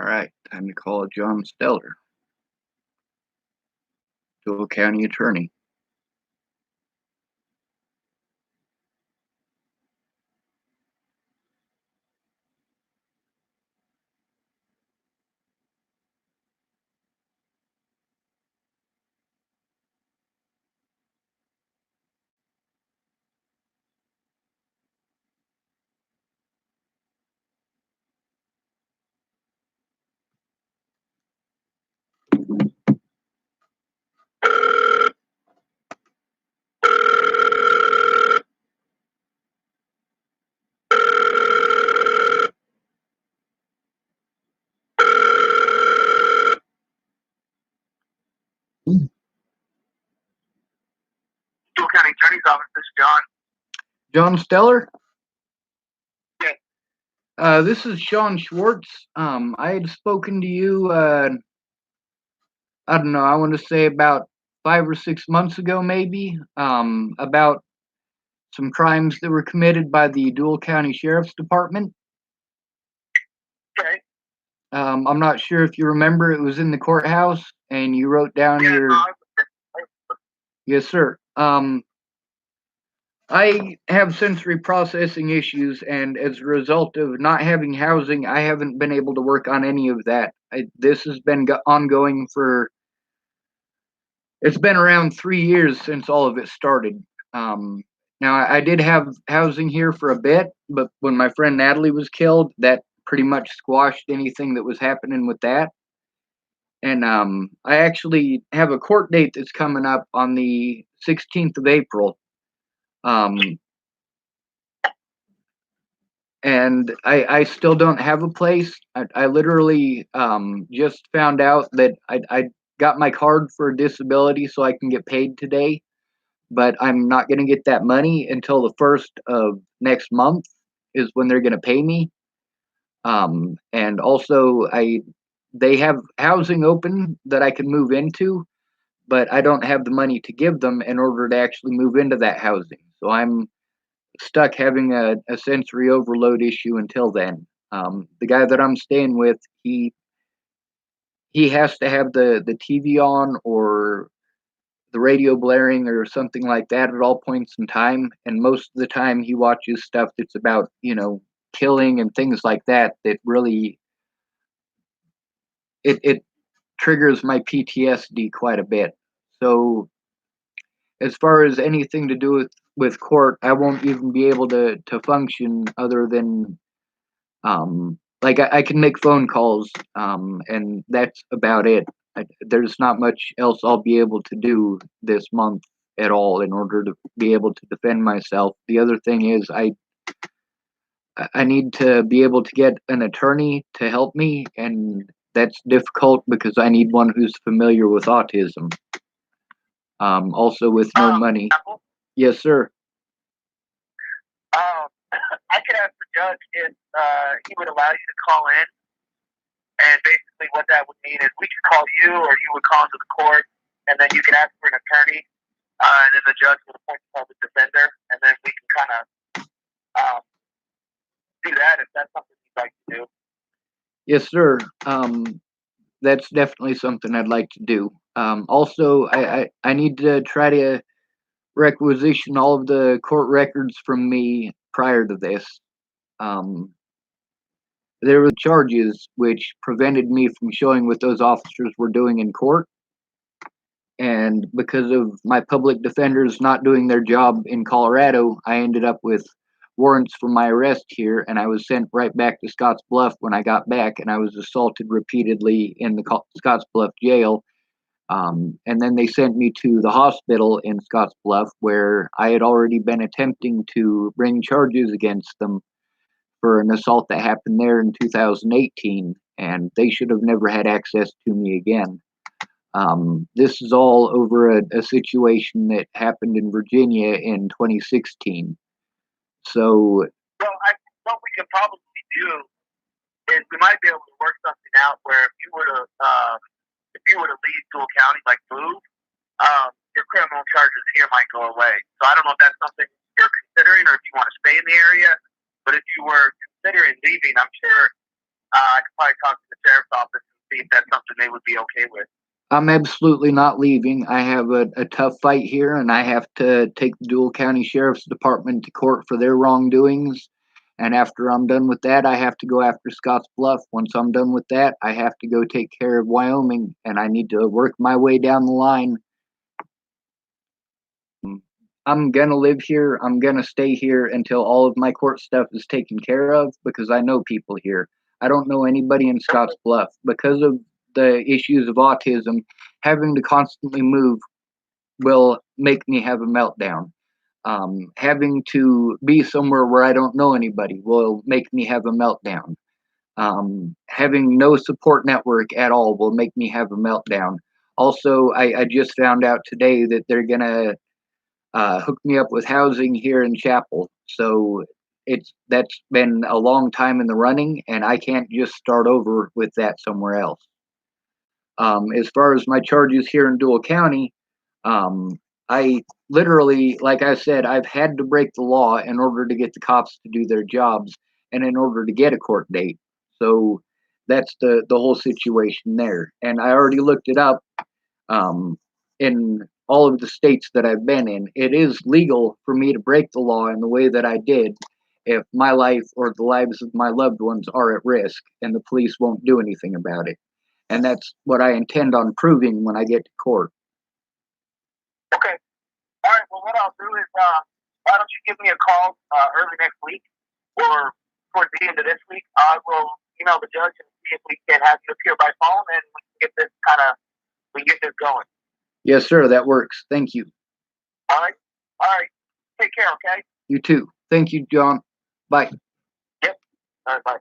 right, time to call John Steller, Deuel County Attorney. Deuel County Attorney's Office. This is John. John Steller? Yeah. This is Sean Schwartz. I had spoken to you, I don't know, I want to say about 5 or 6 months ago, maybe, about some crimes that were committed by the Deuel County Sheriff's Department. Okay. I'm not sure if you remember, it was in the courthouse, and you wrote down your... Yes, sir. I have sensory processing issues, and as a result of not having housing, I haven't been able to work on any of that. This has been ongoing for... It's been around 3 years since all of it started. Now, I did have housing here for a bit, but when my friend Natalie was killed, that pretty much squashed anything that was happening with that. And I actually have a court date that's coming up on the 16th of April. And I still don't have a place. I literally just found out that I got my card for disability so I can get paid today, but I'm not going to get that money until the 1st of next month is when they're going to pay me. And also, they have housing open that I can move into, but I don't have the money to give them in order to actually move into that housing. So I'm stuck having a sensory overload issue until then. The guy that I'm staying with, he has to have the TV on or the radio blaring or something like that at all points in time. And most of the time he watches stuff that's about, killing and things like that, that really, it triggers my PTSD quite a bit. So as far as anything to do with court, I won't even be able to function other than, like I can make phone calls, and that's about it. There's not much else I'll be able to do this month at all in order to be able to defend myself. The other thing is I need to be able to get an attorney to help me, and that's difficult because I need one who's familiar with autism. Also with no money. Yes, sir. I could ask the judge if he would allow you to call in, and basically what that would mean is we could call you, or you would call into the court, and then you could ask for an attorney, and then the judge would appoint you as a defender, and then we can kind of do that if that's something you'd like to do. Yes, sir. That's definitely something I'd like to do. Also, I need to try to requisition all of the court records from me prior to this. There were charges which prevented me from showing what those officers were doing in court. And because of my public defenders not doing their job in Colorado, I ended up with warrants for my arrest here, and I was sent right back to Scottsbluff when I got back, and I was assaulted repeatedly in the Scottsbluff jail. And then they sent me to the hospital in Scottsbluff, where I had already been attempting to bring charges against them for an assault that happened there in 2018, and they should have never had access to me again. This is all over a situation that happened in Virginia in 2016. So, well, what we could probably do is we might be able to work something out where if you were to leave Deuel County, like move, your criminal charges here might go away. So I don't know if that's something you're considering, or if you want to stay in the area. But if you were considering leaving, I'm sure I could probably talk to the sheriff's office and see if that's something they would be okay with. I'm absolutely not leaving. I have a tough fight here, and I have to take the Deuel County Sheriff's Department to court for their wrongdoings. And after I'm done with that, I have to go after Scotts Bluff. Once I'm done with that, I have to go take care of Wyoming, and I need to work my way down the line. I'm gonna live here. I'm gonna stay here until all of my court stuff is taken care of because I know people here. I don't know anybody in Scotts Bluff because of the issues of autism. Having to constantly move will make me have a meltdown. Having to be somewhere where I don't know anybody will make me have a meltdown. Having no support network at all will make me have a meltdown. Also, I just found out today that they're gonna hook me up with housing here in Chapel. So that's been a long time in the running, and I can't just start over with that somewhere else. As far as my charges here in Deuel County, I literally, like I said, I've had to break the law in order to get the cops to do their jobs and in order to get a court date. So that's the whole situation there. And I already looked it up. In all of the states that I've been in, it is legal for me to break the law in the way that I did if my life or the lives of my loved ones are at risk and the police won't do anything about it. And that's what I intend on proving when I get to court. Okay. All right. Well, what I'll do is, why don't you give me a call early next week or towards the end of this week? I will email the judge and see if we can have you appear by phone and we can get this going. Yes, sir. That works. Thank you. All right. All right. Take care. Okay. You too. Thank you, John. Bye. Yep. All right. Bye.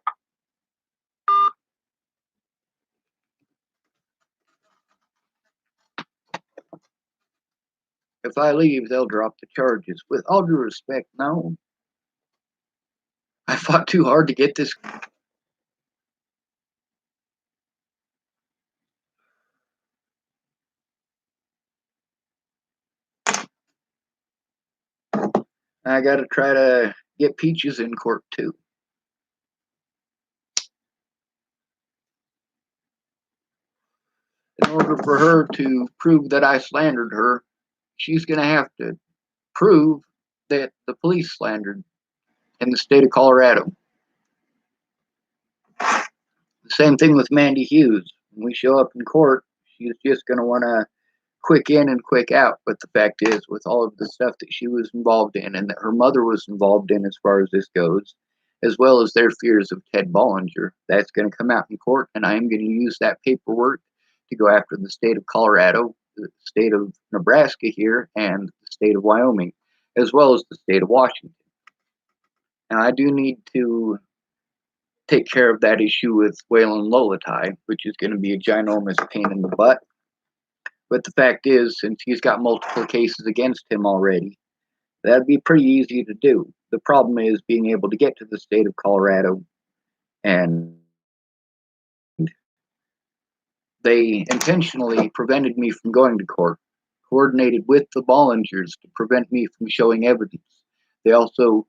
If I leave, they'll drop the charges. With all due respect, no. I fought too hard to get this. I gotta try to get Peaches in court too. In order for her to prove that I slandered her, she's gonna have to prove that the police slandered in the state of Colorado. The same thing with Mandy Hughes. When we show up in court, she's just gonna want to quick in and quick out. But the fact is, with all of the stuff that she was involved in and that her mother was involved in as far as this goes, as well as their fears of Ted Bollinger, that's going to come out in court. And I am going to use that paperwork to go after the state of Colorado, the state of Nebraska here, and the state of Wyoming, as well as the state of Washington. And I do need to take care of that issue with Waylon Lolatai, which is going to be a ginormous pain in the butt. But the fact is, since he's got multiple cases against him already, that'd be pretty easy to do. The problem is being able to get to the state of Colorado, and they intentionally prevented me from going to court, coordinated with the Bollingers to prevent me from showing evidence. They also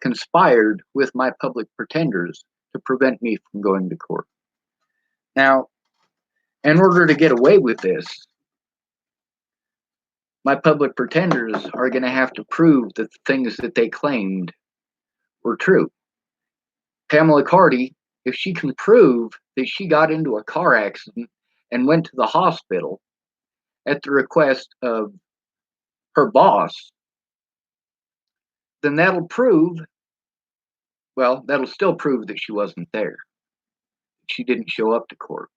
conspired with my public pretenders to prevent me from going to court. Now, in order to get away with this, my public pretenders are going to have to prove that the things that they claimed were true. Pamela Carty, if she can prove that she got into a car accident and went to the hospital at the request of her boss, then that'll still prove that she wasn't there. She didn't show up to court.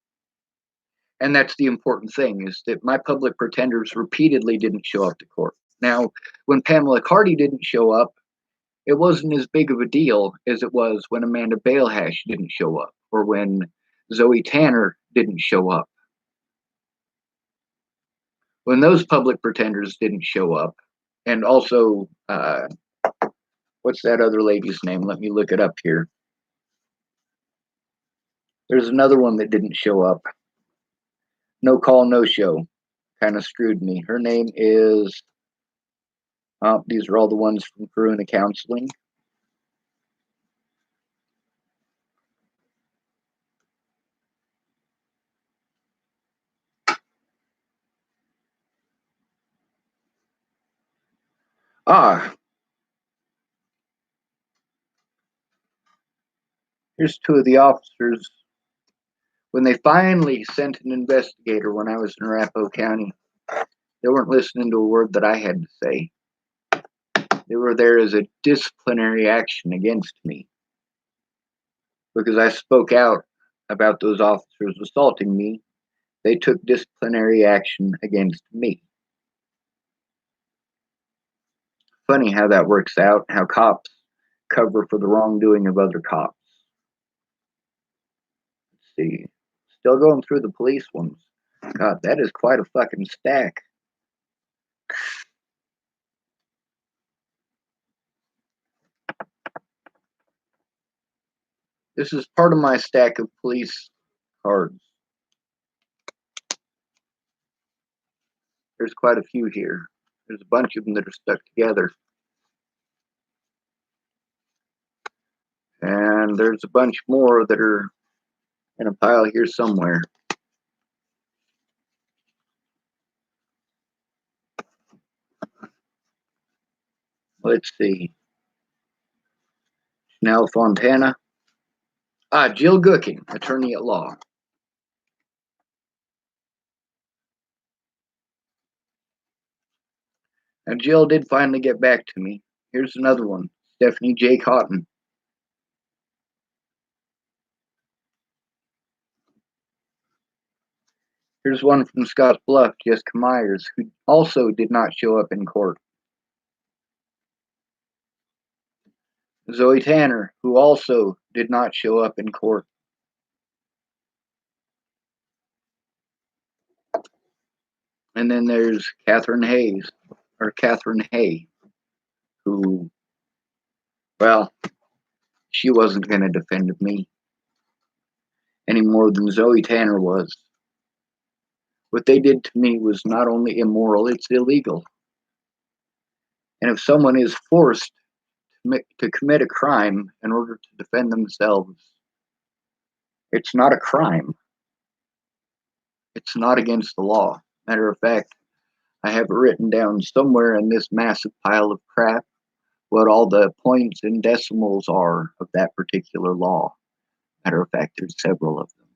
And that's the important thing, is that my public pretenders repeatedly didn't show up to court. Now, when Pamela Carty didn't show up, it wasn't as big of a deal as it was when Amanda Balehash didn't show up, or when Zoe Tanner didn't show up. When those public pretenders didn't show up, and also, what's that other lady's name? Let me look it up here. There's another one that didn't show up. No call, no show. Kind of screwed me. Her name is, these are all the ones from Corona Counseling. Ah, here's two of the officers. When they finally sent an investigator when I was in Arapahoe County, they weren't listening to a word that I had to say. They were there as a disciplinary action against me because I spoke out about those officers assaulting me. They took disciplinary action against me. Funny how that works out, how cops cover for the wrongdoing of other cops. Let's see. Still going through the police ones. God, that is quite a fucking stack. This is part of my stack of police cards. There's quite a few here. There's a bunch of them that are stuck together. And there's a bunch more that are in a pile here somewhere. Let's see. Chanel Fontana. Jill Gooking, attorney at law. And Jill did finally get back to me. Here's another one. Stephanie J. Cotton. Here's one from Scotts Bluff, Jessica Myers, who also did not show up in court. Zoe Tanner, who also did not show up in court. And then there's Catherine Hay, who, well, she wasn't going to defend me any more than Zoe Tanner was. What they did to me was not only immoral, it's illegal. And if someone is forced to commit a crime in order to defend themselves, it's not a crime. It's not against the law. Matter of fact, I have it written down somewhere in this massive pile of crap what all the points and decimals are of that particular law. Matter of fact, there's several of them.